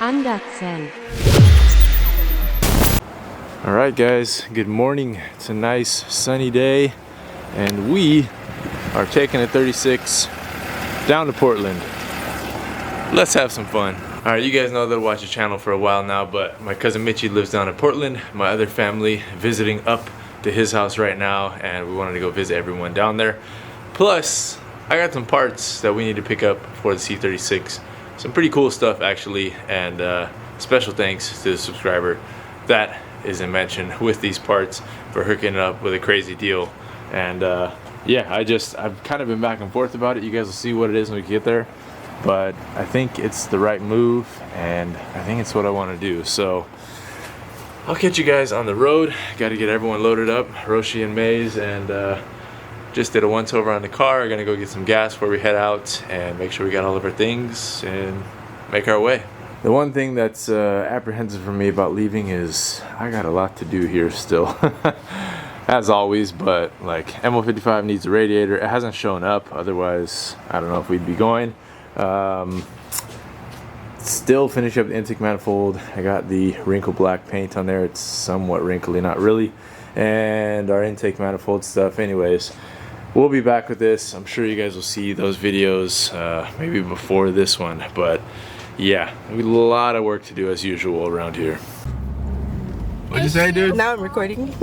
Andersen. Alright guys, good morning. It's a nice sunny day and we are taking a 36 down to Portland. Let's have some fun. Alright, you guys know they'll watch the channel for a while now, but my cousin Mitchie lives down in Portland. My other family visiting up to his house right now, and we wanted to go visit everyone down there. Plus, I got some parts that we need to pick up for the C36. Some pretty cool stuff actually, and special thanks to the subscriber that is in mention with these parts for hooking it up with a crazy deal. And yeah, I've kind of been back and forth about it. You guys will see what it is when we get there, but I think it's the right move and I think it's what I want to do. So I'll catch you guys on the road. Got to get everyone loaded up, Roshi and Maze, and just did a once over on the car. Gonna go get some gas before we head out and make sure we got all of our things and make our way. The one thing that's apprehensive for me about leaving is I got a lot to do here still. As always, but like M155 needs a radiator. It hasn't shown up, otherwise I don't know if we'd be going. Still finish up the intake manifold. I got the wrinkle black paint on there. It's somewhat wrinkly, not really. And our intake manifold stuff. Anyways, we'll be back with this. I'm sure you guys will see those videos maybe before this one, but yeah, we have a lot of work to do as usual around here. What'd you say, dude? Now I'm recording.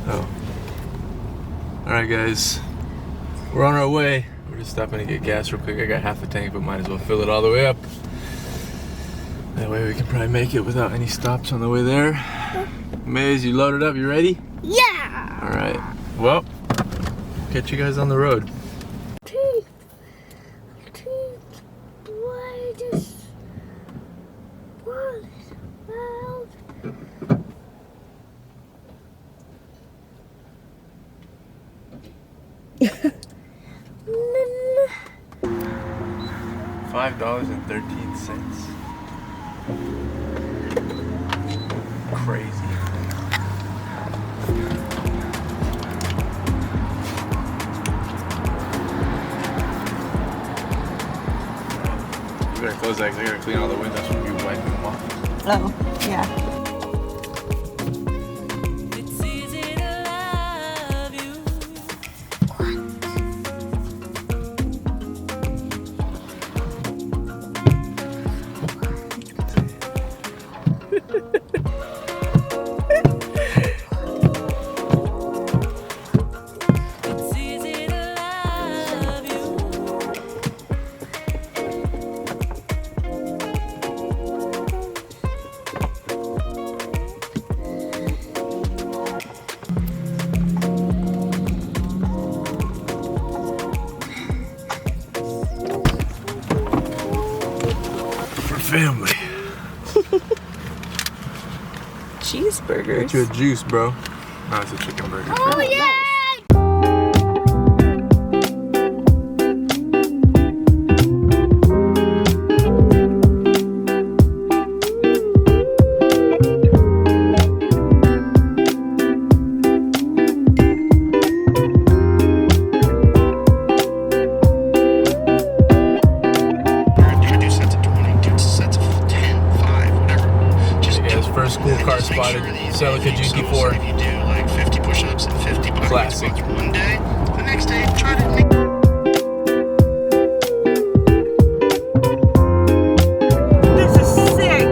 Oh. Alright guys, we're on our way. We're just stopping to get gas real quick. I got half a tank, but might as well fill it all the way up. That way we can probably make it without any stops on the way there. Maze, you loaded up? You ready? Yeah! Alright, well, catch you guys on the road. $5.13. Crazy. You better close that because I gotta clean all the windows from you wiping them off. Oh, yeah. Family. Cheeseburgers. Get you a juice, bro. No, it's a chicken burger. Oh, yeah! Cool car spotted. Celica GT4. If you do like 50 push-ups and 50 body Classic. squats one day, the next day try to make This is sick!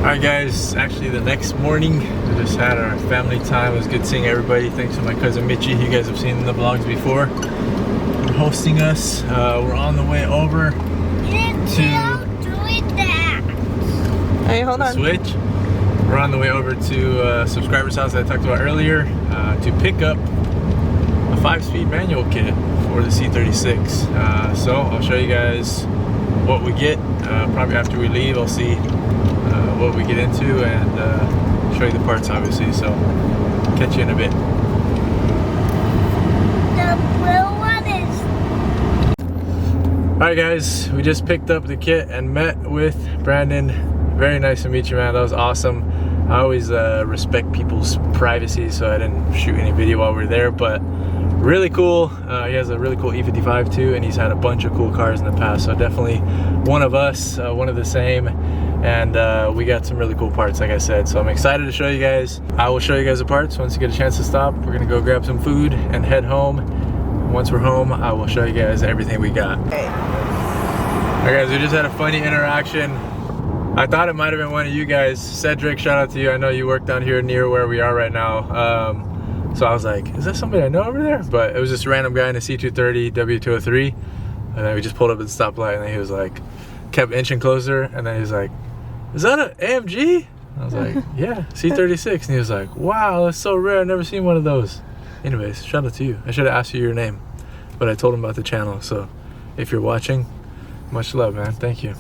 Alright guys, actually the next morning we just had our family time. It was good seeing everybody. Thanks to my cousin Mitchie, you guys have seen the vlogs before. They're hosting us. We're on the way over to Hey, hold on. Switch. We're on the way over to subscriber's house that I talked about earlier to pick up a 5-speed manual kit for the C36. So I'll show you guys what we get. Probably after we leave, I'll see what we get into and show you the parts, obviously. So catch you in a bit. The blue one is. Alright guys, we just picked up the kit and met with Brandon. Very nice to meet you, man. That was awesome. I always respect people's privacy, so I didn't shoot any video while we were there, but really cool. He has a really cool E55 too, and he's had a bunch of cool cars in the past, so definitely one of us, one of the same, and we got some really cool parts, like I said, so I'm excited to show you guys. I will show you guys the parts once you get a chance to stop. We're gonna go grab some food and head home. Once we're home, I will show you guys everything we got. Alright guys, we just had a funny interaction. I thought it might have been one of you guys. Cedric, shout out to you. I know you work down here near where we are right now. So I was like, is that somebody I know over there? But it was just a random guy in a C230 W203. And then we just pulled up at the stoplight, and then he was like, kept inching closer. And then he was like, is that an AMG? I was like, yeah, C36. And he was like, wow, that's so rare. I've never seen one of those. Anyways, shout out to you. I should have asked you your name, but I told him about the channel. So if you're watching, much love, man. Thank you.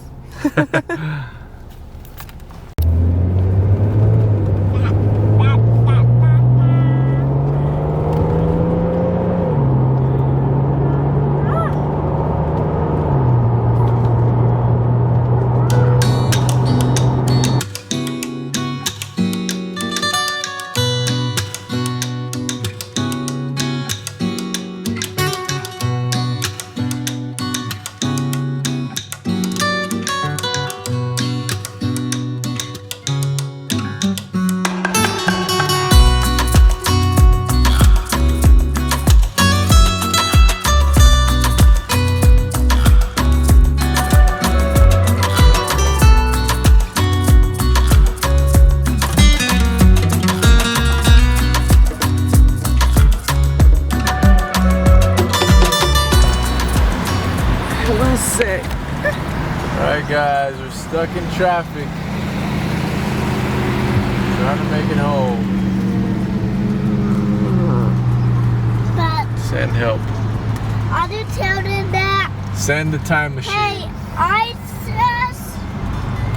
Sick. Alright guys, we're stuck in traffic. Trying to make it home. But Send help. are you telling that? Send the time machine. Hey, I just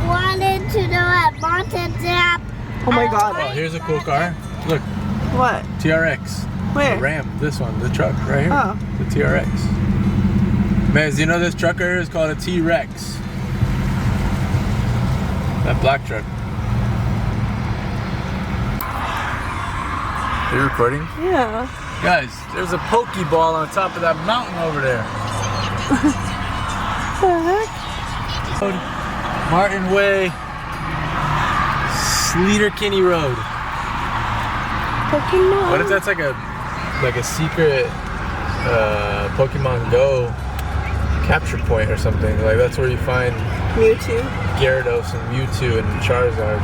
wanted to know at Mountain Tap. Oh my god. Oh, here's a cool car. Look, What? TRX. Where? The Ram, this one, the truck right here. Oh. The TRX. Man, do you know this truck right here is called a T-Rex? That black truck. Are you recording? Yeah. Guys, there's a Pokeball on top of that mountain over there. What the heck? Martin Way, Sleater Kinney Road. Pokemon. What if that's like a secret Pokemon Go capture point or something? Like that's where you find Mewtwo. Gyarados and Mewtwo and Charizard.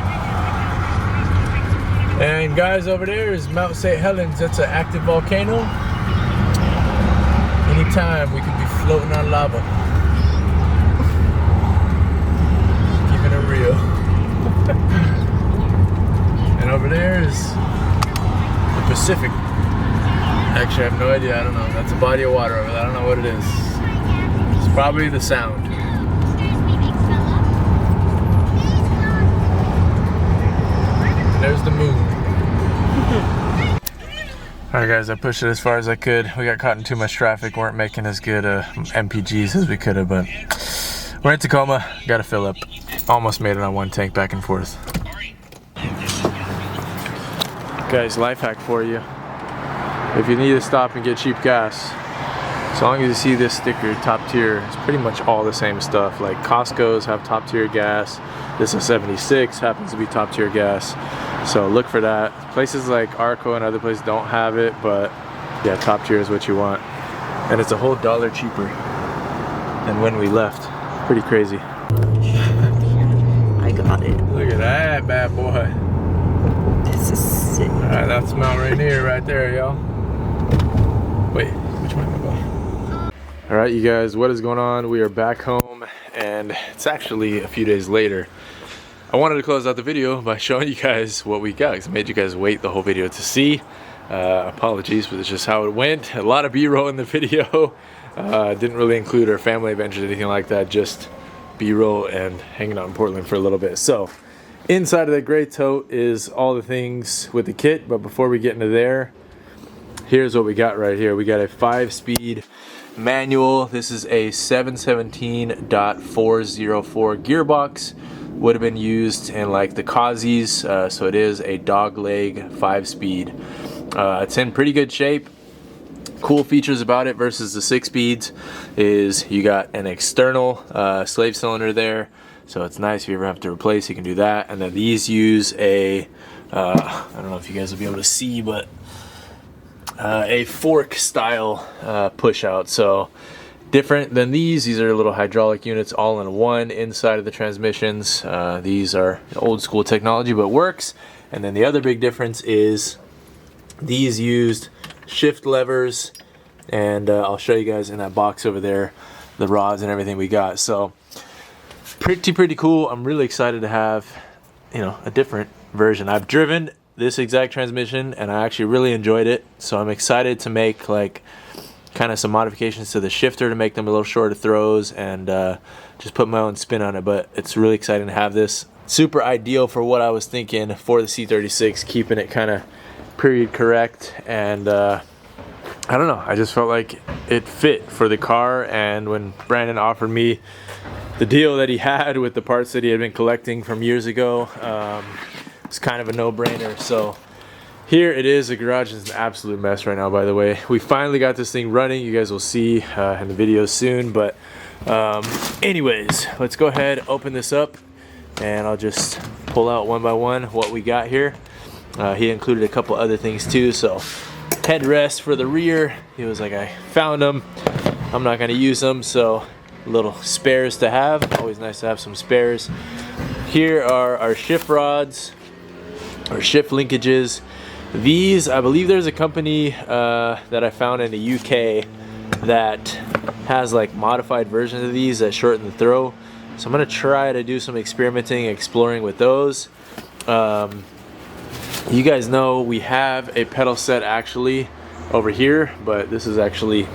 And guys, over there is Mount St. Helens. That's an active volcano. Anytime we could be floating on lava. Keeping it real. And over there is the Pacific. Actually, I have no idea. I don't know. That's a body of water over there. I don't know what it is. It's probably the sound. And there's the moon. Alright guys, I pushed it as far as I could. We got caught in too much traffic. Weren't making as good MPGs as we could have, but we're in Tacoma. Gotta fill up. Almost made it on one tank back and forth. Guys, life hack for you. If you need to stop and get cheap gas, as long as you see this sticker, top tier, it's pretty much all the same stuff. Like Costco's have top tier gas. This is 76, happens to be top tier gas. So look for that. Places like Arco and other places don't have it, but yeah, top tier is what you want. And it's a whole $1 cheaper than when we left. Pretty crazy. I got it. Look at that. that bad boy. This is sick. Alright, that's Mount Rainier right there, y'all. Wait, which way am I going? Alright, you guys, what is going on? We are back home, and it's actually a few days later. I wanted to close out the video by showing you guys what we got, because I made you guys wait the whole video to see. Apologies, but it's just how it went. A lot of B-roll in the video. Didn't really include our family adventures or anything like that, just B-roll and hanging out in Portland for a little bit. So inside of the gray tote is all the things with the kit, but before we get into there, here's what we got right here. We got a 5-speed manual. This is a 717.404 gearbox. Would have been used in like the Kazis, so it is a dog leg 5-speed. It's in pretty good shape. Cool features about it versus the 6 speeds is you got an external slave cylinder there, so it's nice if you ever have to replace, you can do that. And then these use a I don't know if you guys will be able to see, but a fork style push out, so different than these. These are little hydraulic units all in one inside of the transmissions. These are old school technology, but works. And then the other big difference is these used shift levers, and I'll show you guys in that box over there the rods and everything we got. So pretty cool. I'm really excited to have, you know, a different version. I've driven this exact transmission and I actually really enjoyed it, so I'm excited to make like kind of some modifications to the shifter to make them a little shorter throws and just put my own spin on it. But it's really exciting to have this. Super ideal for what I was thinking for the C36, keeping it kind of period correct, and I don't know, I just felt like it fit for the car. And when Brandon offered me the deal that he had with the parts that he had been collecting from years ago, it's kind of a no-brainer. So here it is. The garage is an absolute mess right now, by the way. We finally got this thing running. You guys will see in the video soon, but anyways, let's go ahead, open this up, and I'll just pull out one by one what we got here. He included a couple other things too, so headrest for the rear. He was like, I found them, I'm not going to use them, so little spares to have. Always nice to have some spares. Here are our shift rods, our shift linkages. These, I believe there's a company that I found in the UK that has like modified versions of these that shorten the throw. So I'm going to try to do some experimenting, exploring with those. You guys know we have a pedal set actually over here, but this is actually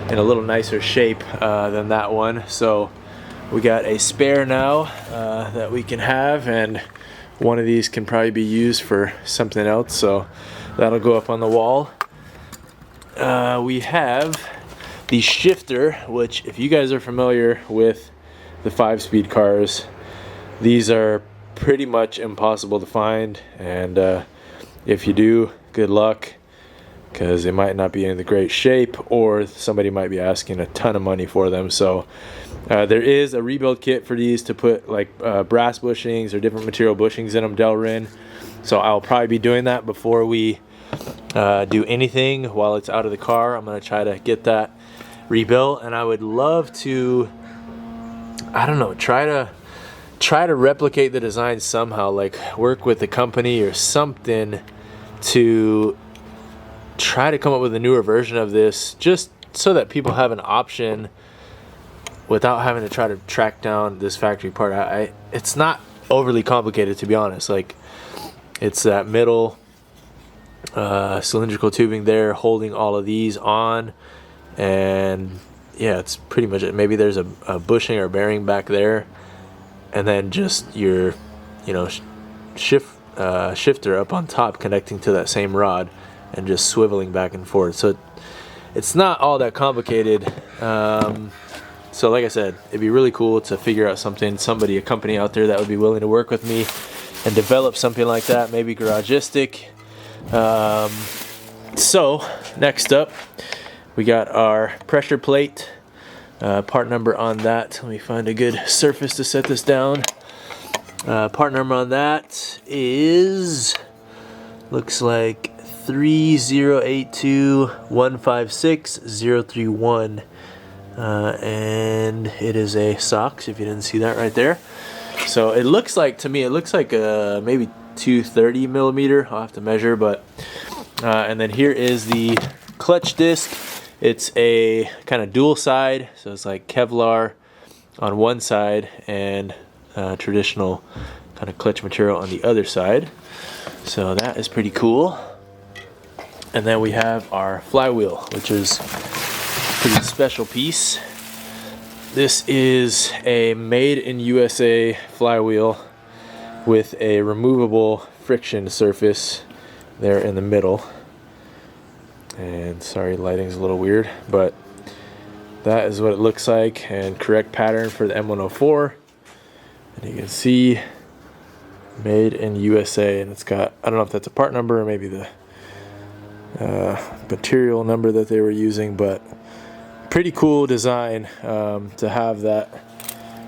in a little nicer shape than that one. So we got a spare now that we can have, and one of these can probably be used for something else, so that'll go up on the wall. We have the shifter, which if you guys are familiar with the 5-speed cars, these are pretty much impossible to find, and if you do, good luck, because they might not be in the great shape, or somebody might be asking a ton of money for them. So there is a rebuild kit for these to put like brass bushings or different material bushings in them, Delrin. So I'll probably be doing that before we do anything while it's out of the car. I'm going to try to get that rebuilt, and I would love to, I don't know, try to replicate the design somehow, like work with the company or something to try to come up with a newer version of this, just so that people have an option without having to try to track down this factory part. It's not overly complicated, to be honest. Like, it's that middle cylindrical tubing there holding all of these on, and yeah, it's pretty much it. Maybe there's a bushing or bearing back there, and then just your, you know, shifter up on top connecting to that same rod and just swiveling back and forth. So it's not all that complicated. So like I said, it'd be really cool to figure out something, a company out there that would be willing to work with me and develop something like that, maybe garagistic. So next up, we got our pressure plate. Part number on that, let me find a good surface to set this down. Part number on that is, looks like 3082156-031, and it is a SOX, if you didn't see that right there. So it looks like, to me, it looks like maybe 230 millimeter. I'll have to measure, but and then here is the clutch disc. It's a kind of dual side, so it's like Kevlar on one side and traditional kind of clutch material on the other side. So that is pretty cool. And then we have our flywheel, which is a pretty special piece. This is a made in USA flywheel with a removable friction surface there in the middle. And sorry, lighting's a little weird, but that is what it looks like, and correct pattern for the M104. And you can see made in USA, and it's got, I don't know if that's a part number or maybe the material number that they were using, but pretty cool design to have that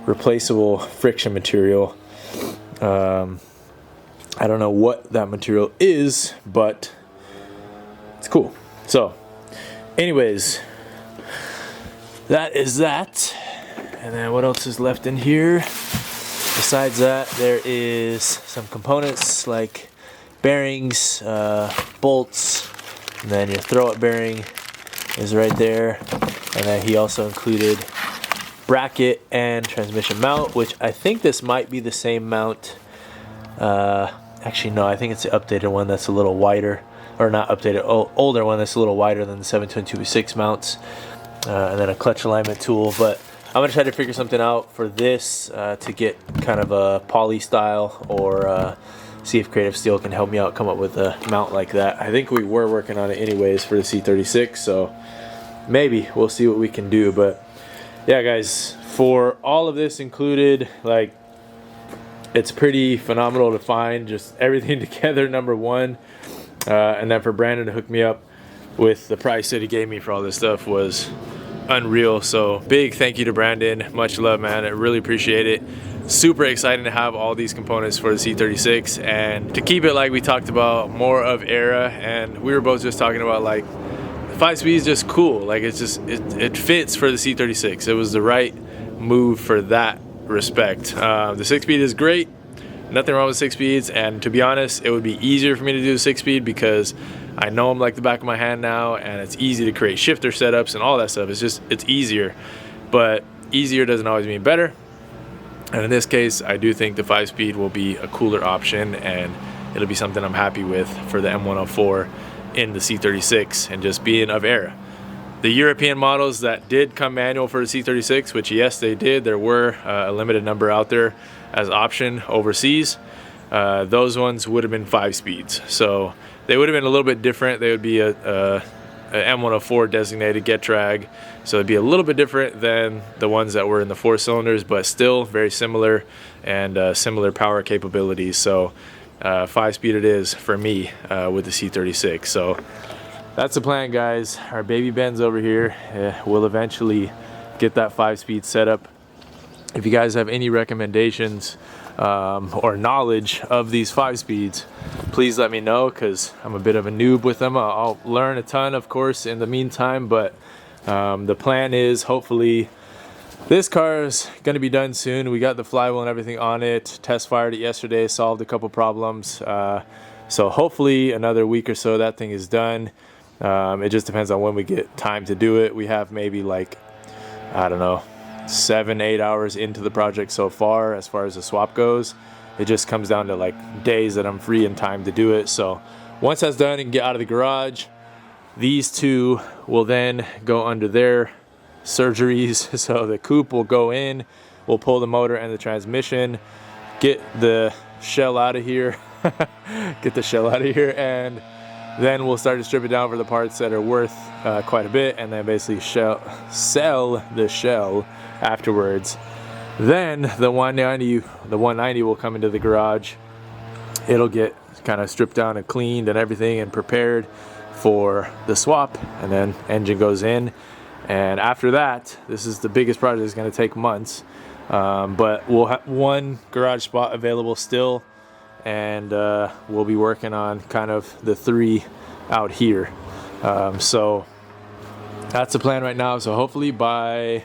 replaceable friction material. I don't know what that material is, but it's cool. So anyways, that is that. And then what else is left in here? Besides that, there is some components like bearings, bolts, and then your throw-up bearing is right there. And then he also included bracket and transmission mount, which I think this might be the same mount. Actually, no, I think it's the updated one that's a little wider, or not updated, older one that's a little wider than the 722.6 mounts. And then a clutch alignment tool. But I'm gonna try to figure something out for this to get kind of a poly style, or see if Creative Steel can help me out come up with a mount like that. I think we were working on it anyways for the C36, so maybe we'll see what we can do. But yeah, guys, for all of this included, like, it's pretty phenomenal to find just everything together, number one. And then for Brandon to hook me up with the price that he gave me for all this stuff was unreal. So big thank you to Brandon. Much love, man. I really appreciate it. Super exciting to have all these components for the C36, and to keep it like we talked about, more of era. And we were both just talking about, like, 5-speed is just cool. Like, it's just, it fits for the C36. It was the right move for that respect. The 6-speed is great. Nothing wrong with 6 speeds, and to be honest, it would be easier for me to do the 6-speed because I know them like the back of my hand now, and it's easy to create shifter setups and all that stuff. It's easier, but easier doesn't always mean better. And in this case, I do think the 5-speed will be a cooler option, and it'll be something I'm happy with for the M104 in the C36, and just being of era. The European models that did come manual for the C36, which yes, they did, there were a limited number out there as option overseas. Those ones would have been 5 speeds, so they would have been a little bit different. They would be a M104 designated get drag, so it'd be a little bit different than the ones that were in the 4 cylinders, but still very similar, and similar power capabilities. So 5-speed it is for me with the C36. So that's the plan, guys. Our baby Ben's over here. We'll eventually get that 5-speed setup. If you guys have any recommendations or knowledge of these 5-speeds, please let me know, because I'm a bit of a noob with them. I'll learn a ton, of course, in the meantime, but the plan is hopefully this car is going to be done soon. We got the flywheel and everything on it. Test fired it yesterday, solved a couple problems. So hopefully another week or so that thing is done. It just depends on when we get time to do it. We have maybe, like, I don't know, 7-8 hours into the project so far as the swap goes. It just comes down to, like, days that I'm free and time to do it. So once that's done and get out of the garage, these two will then go under their surgeries. So the coupe will go in, we'll pull the motor and the transmission, get the shell out of here, and then we'll start to strip it down for the parts that are worth quite a bit, and then basically sell the shell afterwards. Then the 190 will come into the garage. It'll get kind of stripped down and cleaned and everything and prepared for the swap, and then engine goes in. And after that, this is the biggest project. It's going to take months, but we'll have one garage spot available still, and we'll be working on kind of the 3 out here. So that's the plan right now. So hopefully by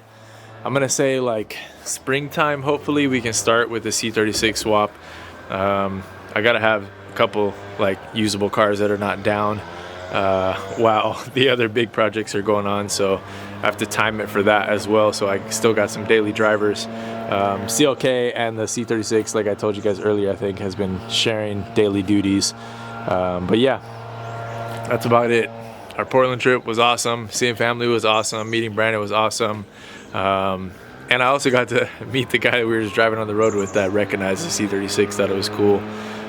I'm gonna say like springtime, hopefully we can start with the C36 swap. I gotta have a couple like usable cars that are not down while the other big projects are going on, so I have to time it for that as well. So I still got some daily drivers. CLK and the C36, like I told you guys earlier, I think has been sharing daily duties. But yeah, that's about it. Our Portland trip was awesome. Seeing family was awesome. Meeting Brandon was awesome. And I also got to meet the guy that we were just driving on the road with that recognized the C36. Thought it was cool.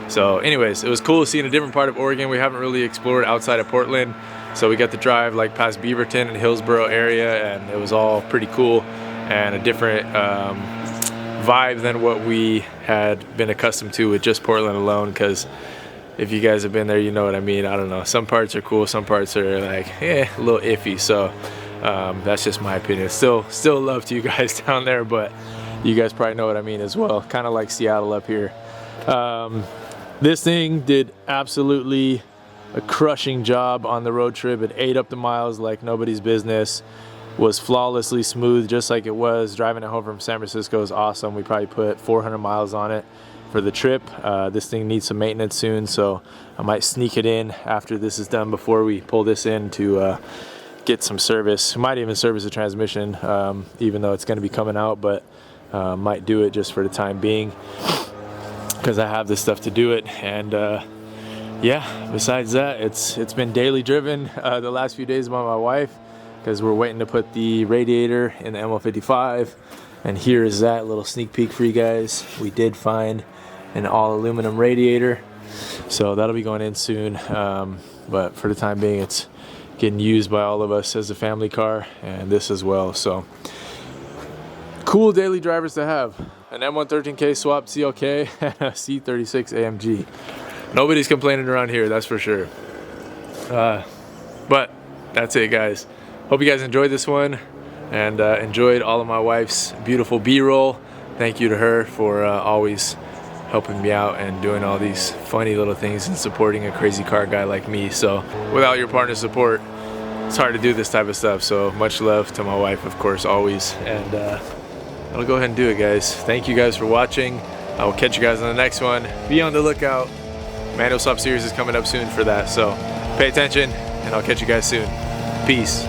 So anyways, it was cool seeing a different part of Oregon we haven't really explored outside of Portland. So we got to drive like past Beaverton and Hillsboro area, and it was all pretty cool and a different vibe than what we had been accustomed to with just Portland alone. Because if you guys have been there, you know what I mean. I don't know, some parts are cool, some parts are like a little iffy. So that's just my opinion. Still love to you guys down there, but you guys probably know what I mean as well. Kind of like Seattle up here. This thing did absolutely a crushing job on the road trip. It ate up the miles like nobody's business. Was flawlessly smooth, just like it was. Driving it home from San Francisco is awesome. We probably put 400 miles on it for the trip. This thing needs some maintenance soon, so I might sneak it in after this is done before we pull this in to get some service. Might even service the transmission, even though it's going to be coming out, but might do it just for the time being because I have the stuff to do it. And yeah, besides that, it's been daily driven the last few days by my wife, because we're waiting to put the radiator in the M155. And here is that little sneak peek for you guys. We did find an all aluminum radiator, so that'll be going in soon. But for the time being, it's getting used by all of us as a family car, and this as well. So cool daily drivers to have. An M113K swap CLK and a C36 AMG. Nobody's complaining around here, that's for sure. But that's it, guys. Hope you guys enjoyed this one and enjoyed all of my wife's beautiful B-roll. Thank you to her for always helping me out and doing all these funny little things and supporting a crazy car guy like me. So without your partner's support, it's hard to do this type of stuff. So much love to my wife, of course, always. And I'll go ahead and do it, guys. Thank you guys for watching. I will catch you guys on the next one. Be on the lookout. Manual swap series is coming up soon for that. So pay attention, and I'll catch you guys soon. Peace.